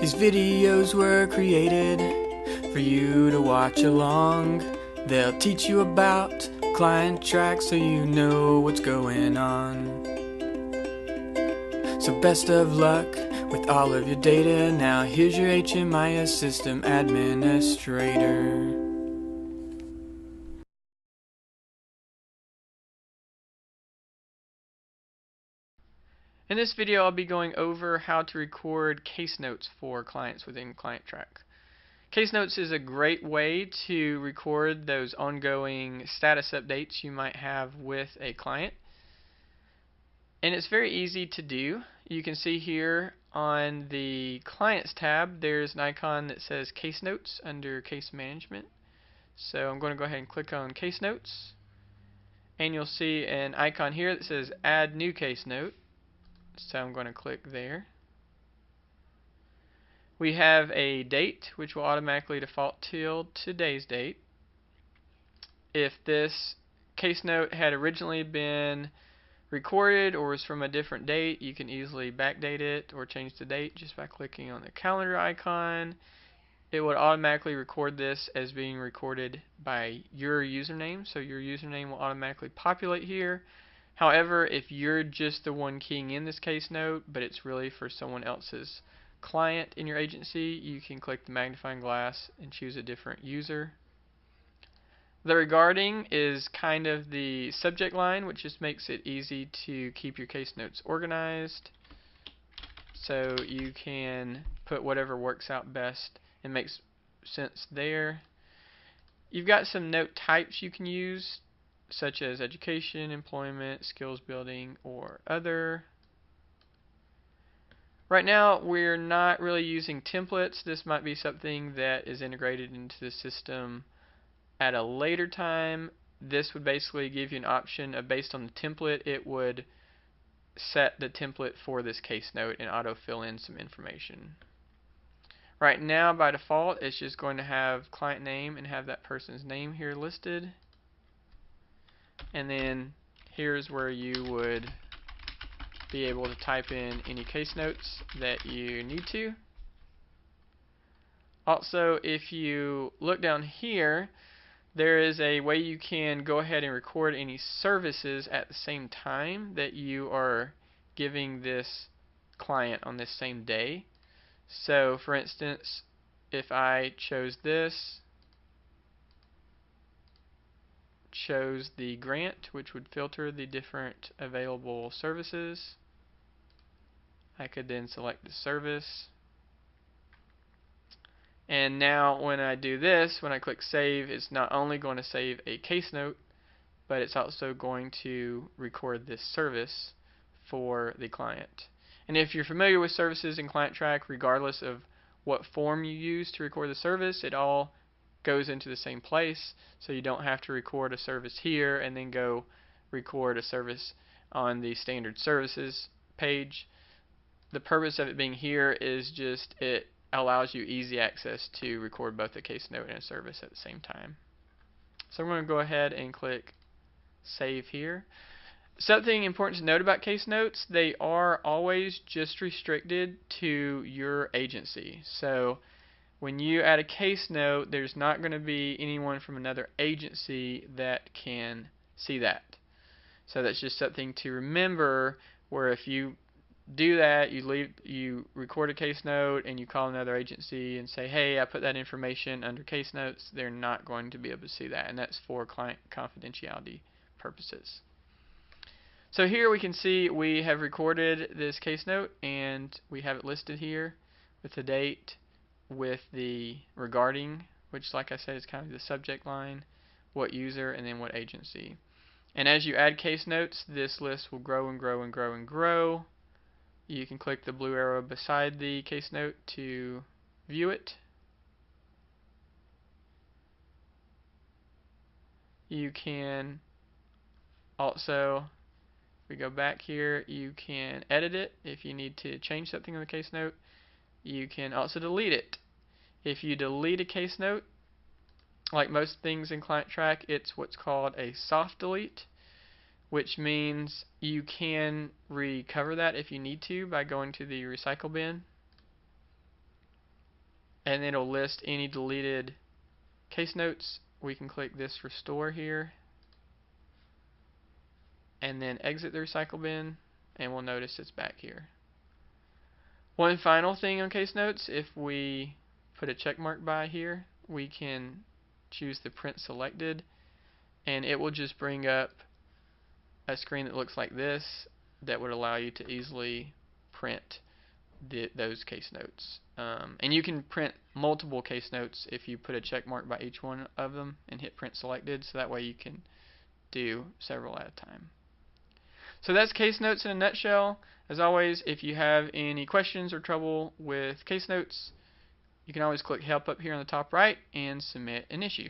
These videos were created for you to watch along. They'll teach you about client track so you know what's going on. So best of luck with all of your data. Now here's your HMIS system administrator. In this video, I'll be going over how to record case notes for clients within ClientTrack. Case notes is a great way to record those ongoing status updates you might have with a client. And it's very easy to do. You can see here on the Clients tab, there's an icon that says Case Notes under Case Management. So I'm going to go ahead and click on Case Notes. And you'll see an icon here that says Add New Case Note. So I'm going to click there. We have a date, which will automatically default till today's date. If this case note had originally been recorded or was from a different date, you can easily backdate it or change the date just by clicking on the calendar icon. It would automatically record this as being recorded by your username, so your username will automatically populate here. However, if you're just the one keying in this case note, but it's really for someone else's client in your agency, you can click the magnifying glass and choose a different user. The regarding is kind of the subject line, which just makes it easy to keep your case notes organized. So you can put whatever works out best and makes sense there. You've got some note types you can use, such as education, employment, skills building, or other. Right now, we're not really using templates. This might be something that is integrated into the system at a later time. This would basically give you an option of, based on the template, it would set the template for this case note and auto-fill in some information. Right now, by default, it's just going to have client name and have that person's name here listed. And then here's where you would be able to type in any case notes that you need to. Also, if you look down here, there is a way you can go ahead and record any services at the same time that you are giving this client on this same day. So, for instance, if I chose this, chose the grant, which would filter the different available services, I could then select the service. And now when I do this, when I click save, it's not only going to save a case note, but it's also going to record this service for the client. And if you're familiar with services in ClientTrack, regardless of what form you use to record the service, it all goes into the same place, so you don't have to record a service here and then go record a service on the standard services page. The purpose of it being here is just it allows you easy access to record both a case note and a service at the same time. So I'm going to go ahead and click save here. Something important to note about case notes, they are always just restricted to your agency. So when you add a case note, there's not going to be anyone from another agency that can see that. So that's just something to remember, where if you do that, you record a case note and you call another agency and say, hey, I put that information under case notes, they're not going to be able to see that, and that's for client confidentiality purposes. So here we can see we have recorded this case note and we have it listed here with the date, with the regarding, which, like I said, is kind of the subject line, what user, and then what agency. And as you add case notes, this list will grow and grow and grow and grow. You can click the blue arrow beside the case note to view it. You can also, if we go back here, you can edit it if you need to change something in the case note. You can also delete it. If you delete a case note, like most things in ClientTrack, it's what's called a soft delete, which means you can recover that if you need to by going to the recycle bin. and it'll list any deleted case notes. We can click this restore here and then exit the recycle bin, and we'll notice it's back here. One final thing on case notes, if we put a check mark by here, we can choose the print selected, and it will just bring up a screen that looks like this that would allow you to easily print those case notes. And you can print multiple case notes if you put a check mark by each one of them and hit print selected, so that way you can do several at a time. So that's case notes in a nutshell. As always, if you have any questions or trouble with case notes, you can always click help up here on the top right and submit an issue.